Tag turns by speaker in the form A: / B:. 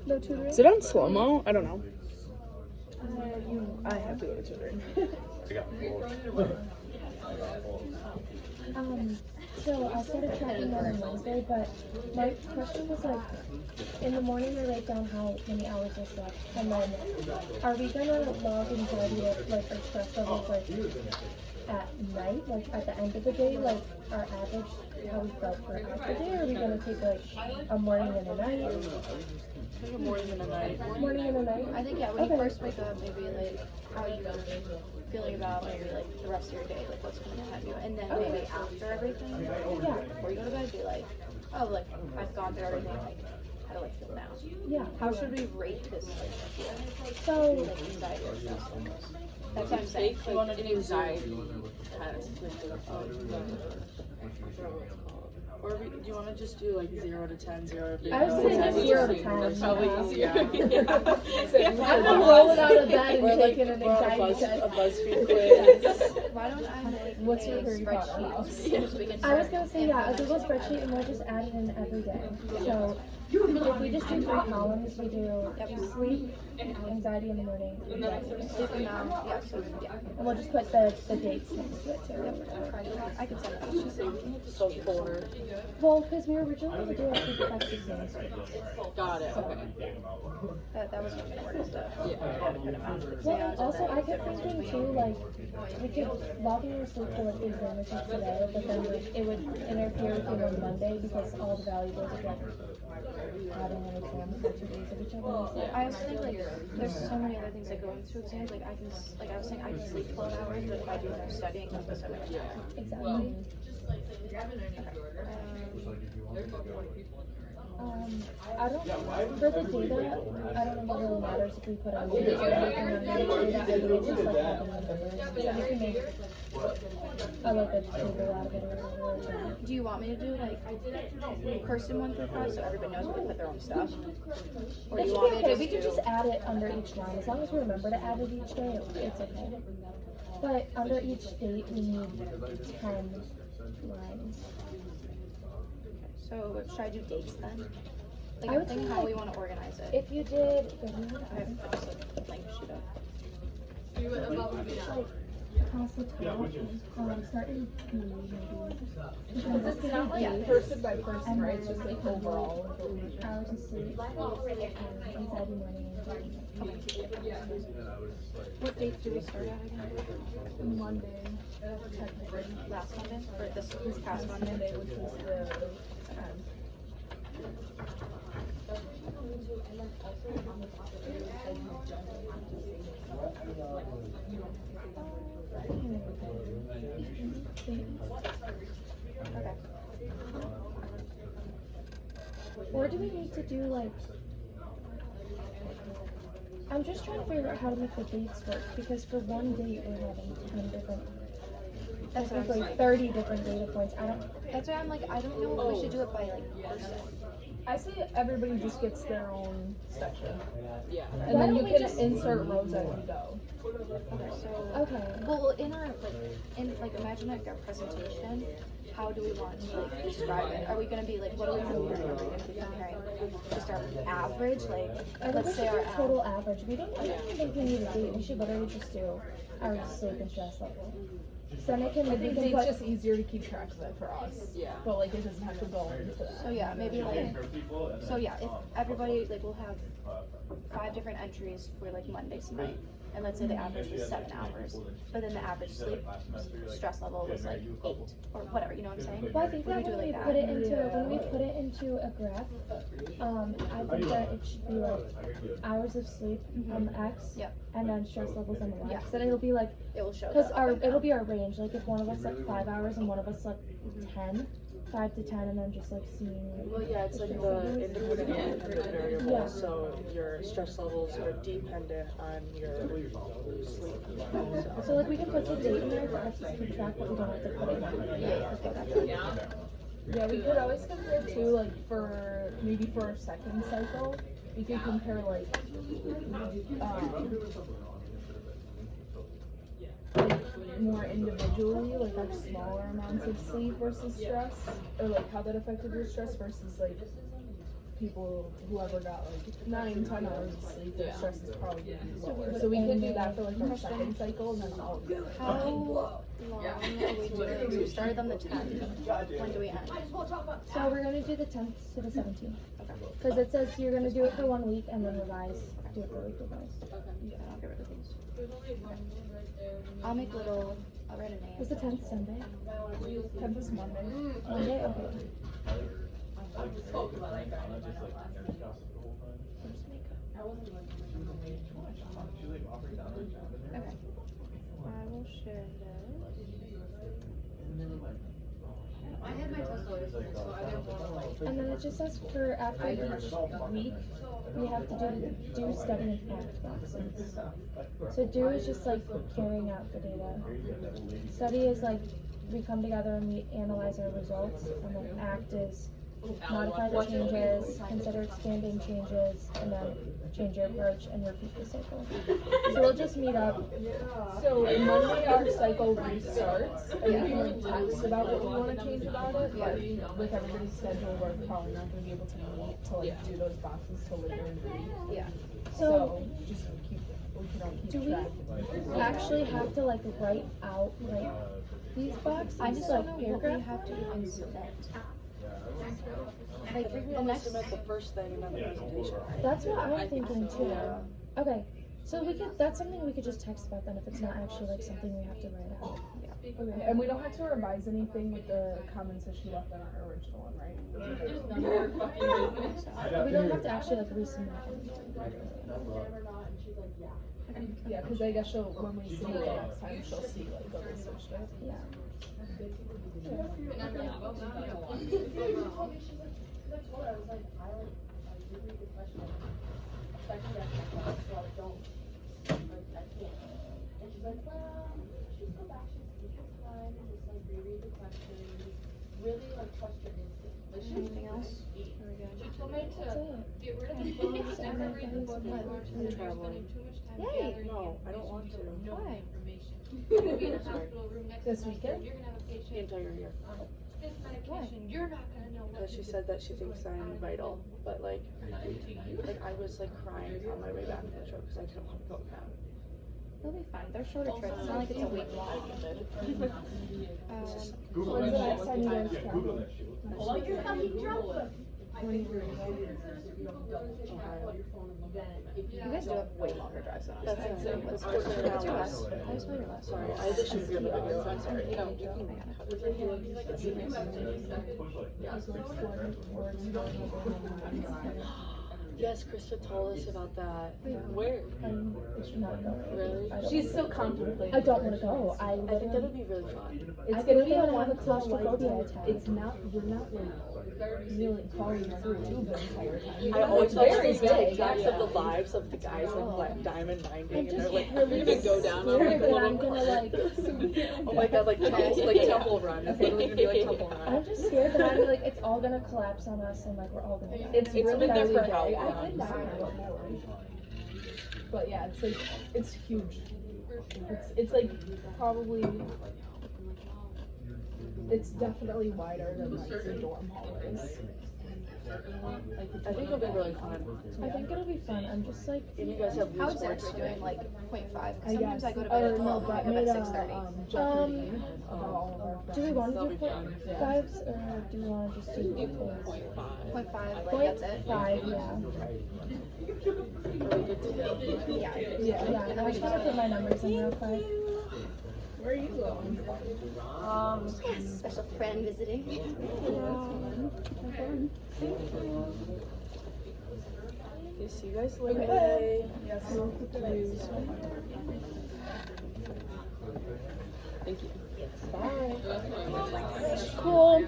A: No tutoring?
B: Is it on slow-mo? I don't know. I have to go to tutoring.
A: So I started tracking that on Wednesday, but my question was like, in the morning I write down how many hours I slept, and then are we gonna log anxiety like our stress levels like at night, like at the end of the day, like our average, how we felt throughout the day, or are we gonna take like a morning and a night?
B: I think a morning and a night.
A: Morning and a night?
C: I think, yeah, when you first wake up, maybe like how you feeling about maybe like the rest of your day, like what's going to have you, and then maybe after everything, before you go to bed, be like, oh, like I've gone through everything, like how do I feel now?
A: Yeah.
C: How should we rate this like
A: So
C: like anxiety or stress levels? That's what I'm saying.
B: You want to do anxiety test, or do you want to just do like 0 to 10, 0 to 10?
A: I was saying 0 to 10.
B: That's probably easier.
A: I'm gonna roll it out of bed and take an anxiety test.
B: A BuzzFeed quiz.
C: Why don't I make
A: What's your
C: a
A: Harry Potter
C: spreadsheet
A: house?
C: so we can
A: I was
C: start
A: gonna say, yeah, a Google spreadsheet, and we'll just add it in every day. So if we just do 3 columns, we do sleep, anxiety in the morning,
C: sleep amount,
A: and we'll just put the dates next to it too.
C: I can send it.
B: So 4.
A: Well, because we were originally gonna do it for the exercise.
B: Got it. Okay.
C: That was going to work. So.
A: Well, and also I kept thinking too, like, we could log in your sleep for like the exam results today, but then it would interfere with you on Monday because all the valuables of like having an exam for 2 days of each other.
C: I also think like there's so many other things that go into exams. Like I was saying I can sleep 12 hours, but if I do no studying, that's just so much time.
A: Exactly. I don't for the data, I don't know what really matters if we put on the data. I think it's just like having the numbers. So we can make like a table out of it or whatever.
C: Do you want me to do like person 1 through 5 so everybody knows where to put their own stuff? Or do
A: That
C: you
A: should
C: want
A: be
C: me
A: okay.
C: to
A: We
C: just
A: can just add it under each line. As long as we remember to add it each day, it's okay. But under each date, we need 10 lines.
C: So should I do dates then? Like
A: I
C: I'm
A: would
C: thinking
A: say,
C: how
A: like,
C: we want to organize it.
A: If you did,
C: I have just a blank sheet up.
A: like across the top, starting P maybe.
D: Because it's not like person by person, right? It's just like overall.
A: Hours of sleep, anxiety morning, anxiety night.
C: What date do we start at again?
D: Monday,
C: Last Monday? Or this past Monday?
D: which was the
C: Okay.
A: Or do we need to do like? I'm just trying to figure out how to make the dates work because for one date we're having 10 different.
C: That's what I'm
A: like
C: saying.
A: 30 different data points. I don't.
C: That's why I'm like, I don't know if we should do it by like person.
D: I say everybody just gets their own section.
B: Yeah.
D: And
A: Why
D: then you
A: don't we
D: can
A: just-
D: insert rows as you go.
C: Okay, so
A: Okay.
C: well, imagine like our presentation. How do we want to like describe it? Are we gonna be like, what are we comparing? Are we gonna be comparing just our average, like
A: I think we
C: let's
A: should
C: say
A: do
C: our
A: a total average. We don't. I don't even think we need a date. We should literally just do our sleep and stress level. So then it can.
D: I
A: we
D: think
A: can
D: it's
A: put-
D: just easier to keep track of it for us.
B: Yeah.
D: But like it doesn't have to go into that.
C: So yeah, maybe like if everybody like we'll have 5 different entries for like Monday's night. And let's say the average was 7 hours, but then the average sleep stress level was like 8 or whatever. You know what I'm saying?
A: Well, I think that
C: we do
A: when we
C: like
A: put
C: that.
A: it into a graph, I think that it should be like hours of sleep on the X,
C: Yep.
A: and then stress levels on the Y.
C: Yeah.
A: So then it'll be like
C: It will show
A: because
C: that up and
A: it'll
C: down.
A: be our range. Like if one of us slept 5 hours and one of us slept 10, 5 to 10, and then just like seeing.
B: Well, yeah, it's like the independent and independent variables.
A: Yeah.
B: So your stress levels are dependent on your sleep.
A: So like we can put the date in there for us to keep track, but we don't have to put it.
D: Yeah, we could always compare too, like maybe for our second cycle, we could compare like more individually, like our smaller amounts of sleep versus stress, or like how that affected your stress versus like people, whoever got like 9-10 hours of sleep, their stress is probably gonna be lower. So we could do that for like our second cycle, and then I'll.
C: How long are we doing? So we started on the 10th. When do we end?
A: So we're gonna do the 10th to the 17th.
C: Okay.
A: Because it says you're gonna do it for 1 week and then revise. Do it for a week revise.
C: Yeah, I'll get rid of these. I'll make little. I'll write a name.
A: Is the 10th Sunday?
D: 10th is Monday.
A: Monday? Okay.
C: Okay. I will share this.
A: And then it just says for after each week, we have to do study and act boxes. So do is just like carrying out the data. Study is like we come together and we analyze our results, and then act is modify the changes, consider expanding changes, and then change your approach and repeat the cycle. So we'll just meet up.
D: So Monday our cycle restarts, and we can like text about what we want to change about it. But with everybody's schedule, we're probably not going to be able to meet to like do those boxes till later in the week.
C: Yeah.
D: So just keep we can all keep
A: Do
D: track.
A: we actually have to like write out like these boxes?
C: I just
A: like
C: don't know what we have to even submit.
B: I think we only submit the first thing and then the presentation.
A: That's what I'm thinking too. Okay, so we could. That's something we could just text about then if it's not actually like something we have to write out.
D: Okay. And we don't have to revise anything with the comments that she left on our original one, right?
A: We don't have to actually like resubmit anything.
D: Yeah, because I guess when we see it next time, she'll see like what we switched it.
A: Yeah.
C: Anything else? There we go.
A: That's it.
B: Traveling.
C: Yay!
B: No, I don't want to.
C: Why?
D: This weekend?
B: The entire year.
C: Why?
B: Because she said that she thinks I'm vital, but like I was like crying on my way back from the trip because I didn't want to go now.
C: It'll be fine. They're shorter trips. It's not like it's a week long.
D: When's the next time you guys travel?
C: You guys do have way longer drives than us.
B: That's
C: So
B: it.
C: let's
B: That's
C: do
B: it.
C: your less. I just want your less.
B: Sorry, I just should be able to do it. I'm sorry. No, you can Yes, Krista told us about that. Where?
A: Not going.
B: Really?
D: She's still contemplating.
A: I don't want to go.
B: I think that'll be really fun.
D: It's
A: I
D: gonna
A: think
D: be a
A: I'm gonna
D: lot
A: have
D: of
A: claustrophobia
D: like,
A: attack.
D: it's not, we're not like really calling through the entire time.
B: I always
D: It's
B: watch
D: very
B: those
D: big.
B: TikToks of the lives of the guys like diamond minding, and they're like,
A: really
B: gonna go down on
A: scared
B: like
A: that I'm gonna like.
B: oh my god, like temple run. It's literally gonna be like temple run.
A: I'm just scared that I'm like it's all gonna collapse on us and like we're all gonna die.
D: It's really
B: been there for
D: big.
B: how
D: I
B: long?
D: did that. But yeah, it's like, it's huge. It's like probably, it's definitely wider than like the dorm hallways.
B: I think it'll be really fun.
A: I think it'll be fun. I'm just like
B: And you guys have
C: How
B: blue
C: is
B: sports
C: Extra
B: too.
C: doing like 0.5?
D: I
C: Sometimes
D: guess.
C: I go to bed at 12 and
D: Brett
C: wake up
D: made
C: at
D: a
C: 6:30.
D: Jeopardy about all of our
A: do we
D: friends.
A: want to
B: That'll
A: do
B: be fun.
A: 0.5s or do we want to just do 0.5?
C: 0.5, like that's it.
A: 0.5, yeah.
C: Yeah.
A: Yeah, I was gonna put my numbers in real quick.
D: Where are you going?
C: Special friend visiting.
B: Okay, see you guys later.
D: Okay. Yes, we'll put the news.
B: Thank you.
A: Bye. Cool.